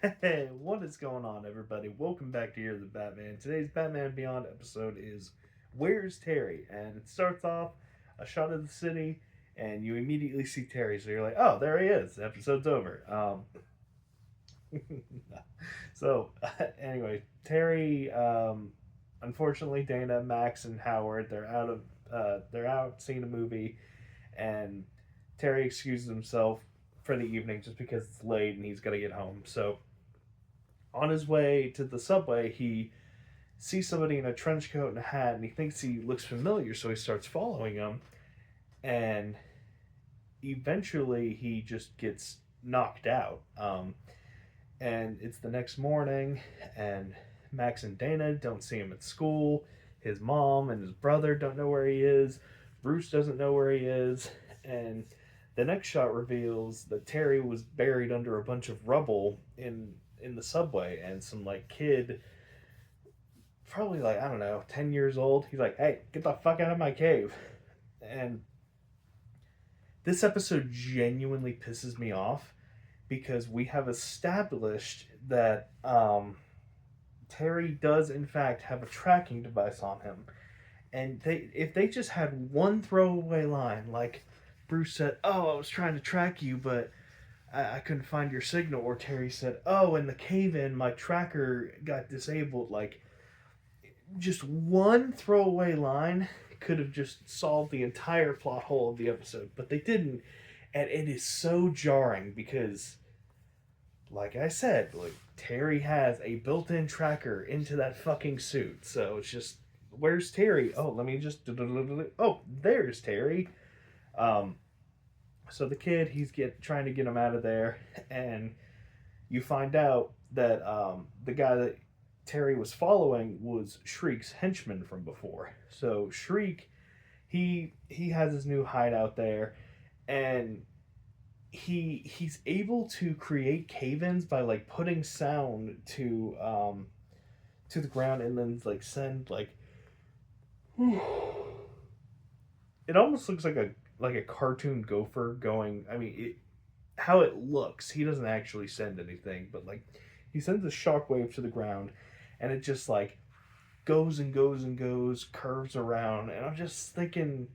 Hey, what is going on, everybody? Welcome back to Year of the Batman. Today's Batman Beyond episode is Where's Terry? And it starts off a shot of the city, and you immediately see Terry. So you're like, oh, there he is. The episode's over. So, anyway, Terry, unfortunately, Dana, Max, and Howard, they're out seeing a movie, and Terry excuses himself for the evening just because it's late and he's got to get home. So, on his way to the subway, he sees somebody in a trench coat and a hat, and he thinks he looks familiar, so he starts following him. And eventually, he just gets knocked out. And it's the next morning, and Max and Dana don't see him at school. His mom and his brother don't know where he is. Bruce doesn't know where he is. And the next shot reveals that Terry was buried under a bunch of rubble in the subway, and some like kid, probably like I don't know, 10 years old. He's like, "Hey, get the fuck out of my cave!" And this episode genuinely pisses me off because we have established that Terry does in fact have a tracking device on him, and if they just had one throwaway line like Bruce said, "Oh, I was trying to track you, but I couldn't find your signal," or Terry said, "Oh, in the cave in, my tracker got disabled." Like, just one throwaway line could have just solved the entire plot hole of the episode, but they didn't, and it is so jarring because, like I said, like Terry has a built-in tracker into that fucking suit, so it's just, where's Terry? Oh, let me just, oh, there's Terry. Um, so the kid, he's trying to get him out of there, and you find out that the guy that Terry was following was Shriek's henchman from before. So Shriek, he has his new hideout there, and he's able to create cave-ins by like putting sound to the ground and then like send like it almost looks like a cartoon gopher going. I mean, how it looks. He doesn't actually send anything, but like he sends a shockwave to the ground, and it just like goes and goes and goes, curves around, and I'm just thinking,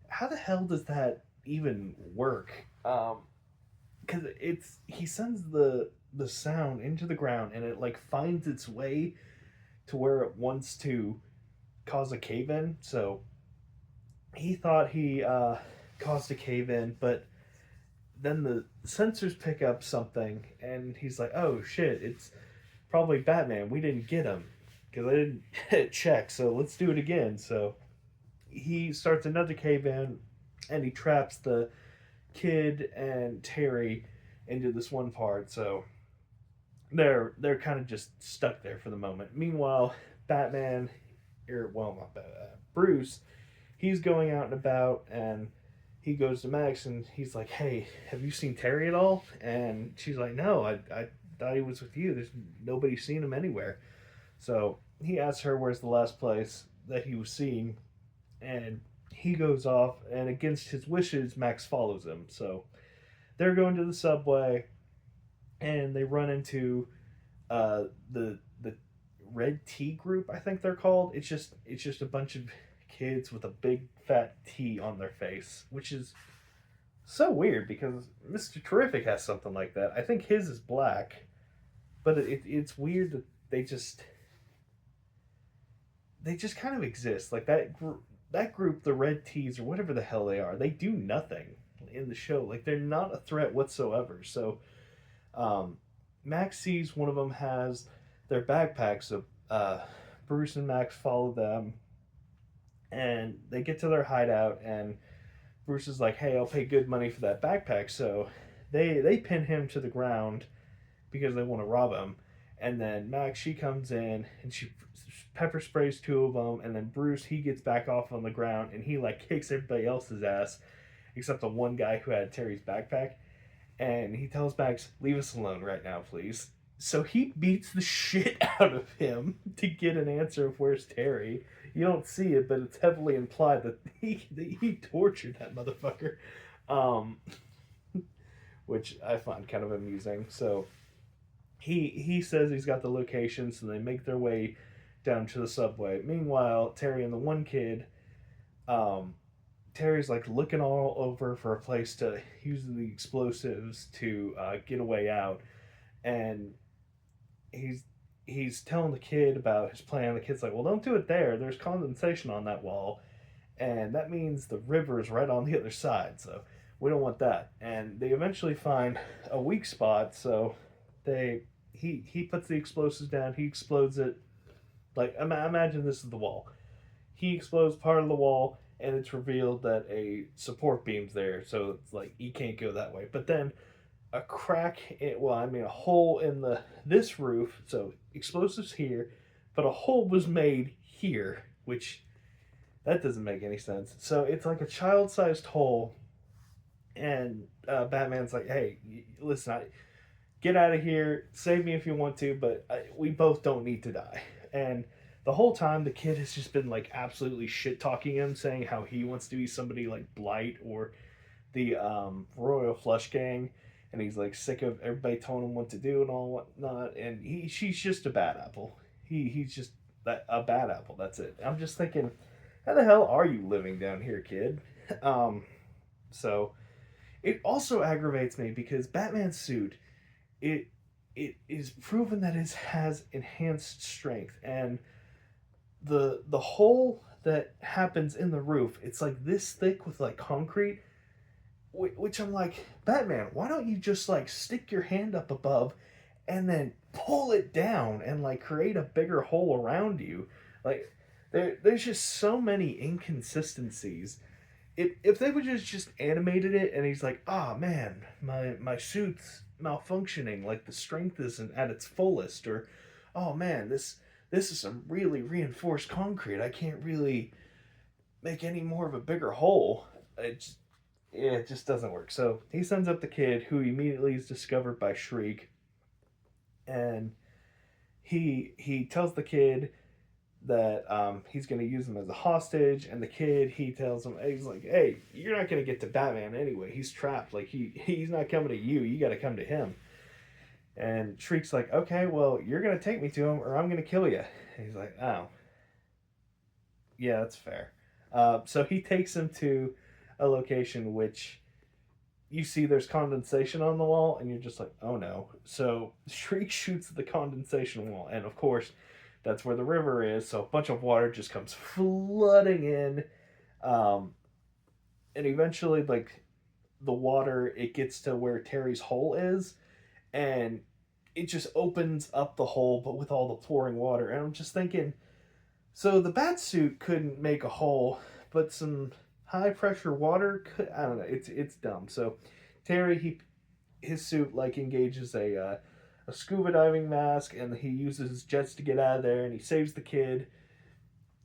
how the hell does that even work? Because it's he sends the sound into the ground, and it like finds its way to where it wants to cause a cave in. So he thought he caused a cave in, but then the sensors pick up something, and he's like, "Oh shit, it's probably Batman. We didn't get him because I didn't check. So let's do it again." So he starts another cave in, and he traps the kid and Terry into this one part. So they're kind of just stuck there for the moment. Meanwhile, Batman, or well, not Batman, Bruce, he's going out and about, and he goes to Max and he's like, "Hey, have you seen Terry at all?" And she's like, "No, I thought he was with you. There's nobody seen him anywhere." So he asks her where's the last place that he was seen, and he goes off, and against his wishes, Max follows him. So they're going to the subway, and they run into the Red Tea group. I think they're called. It's just a bunch of kids with a big fat T on their face, which is so weird because Mr. Terrific has something like that. I think his is black, but it's weird that they just kind of exist like that group, the Red Tees or whatever the hell they are. They do nothing in the show. Like they're not a threat whatsoever. So um, Max sees one of them has their backpack. So Bruce and Max follow them, and they get to their hideout, and Bruce is like, "Hey, I'll pay good money for that backpack." So they pin him to the ground because they want to rob him. And then Max, she comes in and she pepper sprays two of them, and then Bruce, he gets back off on the ground and he like kicks everybody else's ass except the one guy who had Terry's backpack. And he tells Max, "Leave us alone right now, please." So he beats the shit out of him to get an answer of where's Terry. You don't see it, but it's heavily implied that he tortured that motherfucker, um, which I find kind of amusing. So he says he's got the location, so they make their way down to the subway. Meanwhile, Terry and the one kid, um, Terry's like looking all over for a place to use the explosives to get a way out, and he's he's telling the kid about his plan. The kid's like, "Well, don't do it there. There's condensation on that wall, and that means the river's right on the other side. So we don't want that." And they eventually find a weak spot. So they he puts the explosives down. He explodes it. Like imagine this is the wall. He explodes part of the wall, and it's revealed that a support beam's there. So it's like he can't go that way. But then a crack in, well, I mean a hole in the this roof. So explosives here, but a hole was made here, which that doesn't make any sense. So it's like a child-sized hole, and Batman's like, "Hey, listen, get out of here. Save me if you want to, but we both don't need to die." And the whole time, the kid has just been like absolutely shit talking him, saying how he wants to be somebody like Blight or the Royal Flush Gang, and he's like sick of everybody telling him what to do and all whatnot. And she's just a bad apple. He's just a bad apple. That's it. I'm just thinking, how the hell are you living down here, kid? Um, so it also aggravates me because Batman's suit, it it is proven that it has enhanced strength, and the hole that happens in the roof, it's like this thick with like concrete, which I'm like, Batman, why don't you just like stick your hand up above and then pull it down and like create a bigger hole around you? Like there's just so many inconsistencies. If they would just animated it and he's like, "Ah, man, my suit's malfunctioning, like the strength isn't at its fullest," or, "Oh man, this is some really reinforced concrete. I can't really make any more of a bigger hole." Yeah, it just doesn't work. So he sends up the kid, who immediately is discovered by Shriek, and he tells the kid that he's going to use him as a hostage. And the kid, he tells him, he's like, "Hey, you're not going to get to Batman anyway. He's trapped. Like he's not coming to you. You got to come to him." And Shriek's like, "Okay, well, you're going to take me to him, or I'm going to kill you." And he's like, "Oh, yeah, that's fair." So he takes him to a location which you see there's condensation on the wall, and you're just like, "Oh no." So Shriek shoots the condensation wall, and of course that's where the river is. So a bunch of water just comes flooding in, um, and eventually, like the water, it gets to where Terry's hole is, and it just opens up the hole, but with all the pouring water. And I'm just thinking, so the bat suit couldn't make a hole, but some high pressure water could. I don't know. It's dumb. So Terry, his suit like engages a scuba diving mask, and he uses his jets to get out of there, and he saves the kid.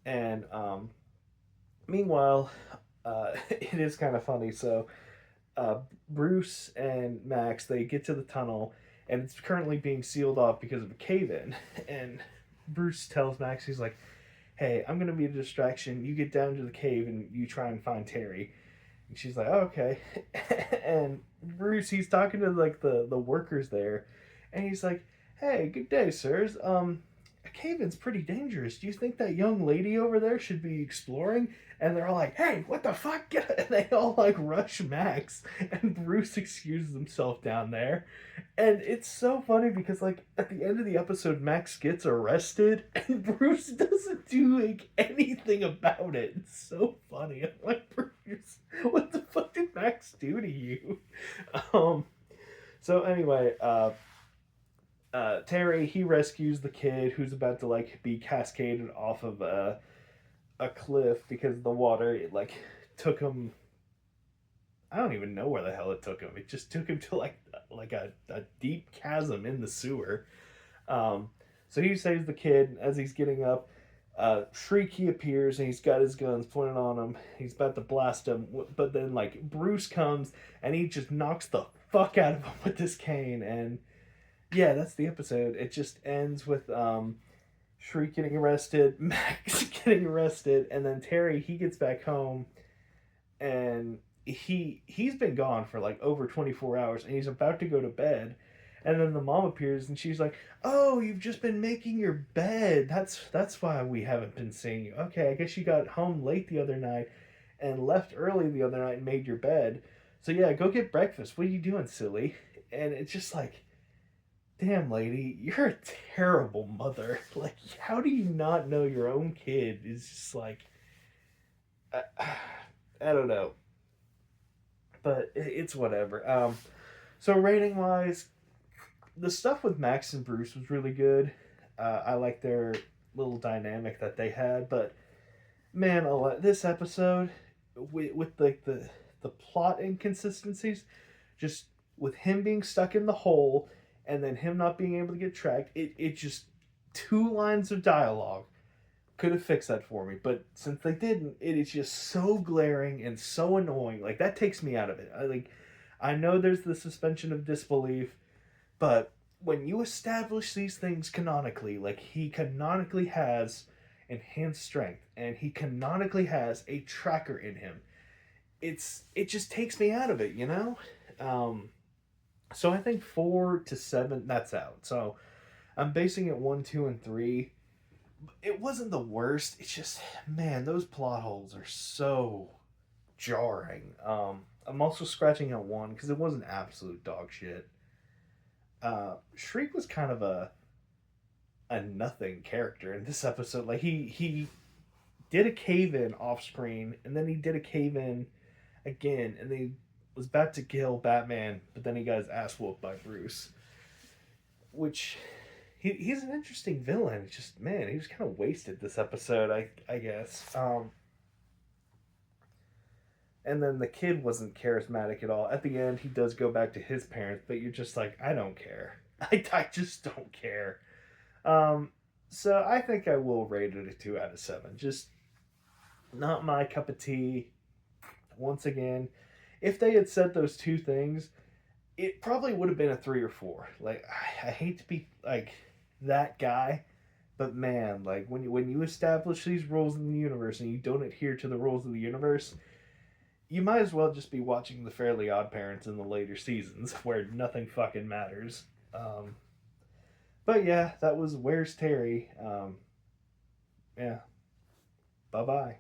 And meanwhile, it is kind of funny. So uh, Bruce and Max, they get to the tunnel, and it's currently being sealed off because of a cave in. And Bruce tells Max, he's like, "Hey, I'm gonna be a distraction. You get down to the cave and you try and find Terry." And she's like, "Oh, okay." And Bruce, he's talking to like the workers there, and he's like, "Hey, good day, sirs. A cave-in's pretty dangerous. Do you think that young lady over there should be exploring?" And they're all like, "Hey, what the fuck?" And they all like rush Max, and Bruce excuses himself down there. And it's so funny because like at the end of the episode, Max gets arrested, and Bruce doesn't do like anything about it. It's so funny. I'm like, "Bruce, what the fuck did Max do to you?" Um. So anyway, Terry, he rescues the kid who's about to like be cascaded off of a cliff because the water, it like took him. I don't even know where the hell it took him. It just took him to like a deep chasm in the sewer. Um, so he saves the kid as he's getting up. Shriek, he appears, and he's got his guns pointed on him. He's about to blast him, but then like Bruce comes and he just knocks the fuck out of him with this cane. And yeah, that's the episode. It just ends with Shriek getting arrested, Max getting arrested, and then Terry, he gets back home, and he's been gone for like over 24 hours, and he's about to go to bed, And then the mom appears and she's like, "Oh, you've just been making your bed. That's why we haven't been seeing you. Okay, I guess you got home late the other night and left early the other night and made your bed. So yeah, go get breakfast. What are you doing, silly?" And it's just like, damn, lady, you're a terrible mother. Like, how do you not know your own kid is just like, I, I don't know, but it's whatever. So rating wise, the stuff with Max and Bruce was really good. I like their little dynamic that they had, but man, this episode with like the plot inconsistencies, just with him being stuck in the hole and then him not being able to get tracked, it just two lines of dialogue could have fixed that for me. But since they didn't, it is just so glaring and so annoying. Like that takes me out of it. I know there's the suspension of disbelief, but when you establish these things canonically, like he canonically has enhanced strength and he canonically has a tracker in him, it just takes me out of it, you know? Um, so I think 4 to 7, that's out. So I'm basing it 1, 2, and 3. It wasn't the worst. It's just, man, those plot holes are so jarring. I'm also scratching at 1 because it was an absolute dog shit. Shriek was kind of a nothing character in this episode. Like he did a cave in off screen, and then he did a cave in again, and he was about to kill Batman, but then he got his ass whooped by Bruce. Which he's an interesting villain. It's just, man, he was kind of wasted this episode. I guess. And then the kid wasn't charismatic at all. At the end, he does go back to his parents, but you're just like, I don't care. I just don't care. Um, so I think I will rate it a 2 out of 7. Just not my cup of tea. Once again, if they had said those two things, it probably would have been a 3 or 4. Like I hate to be like that guy, but man, like when you establish these rules in the universe and you don't adhere to the rules of the universe, you might as well just be watching the Fairly Odd Parents in the later seasons where nothing fucking matters. But yeah, that was Where's Terry. Yeah. Bye bye.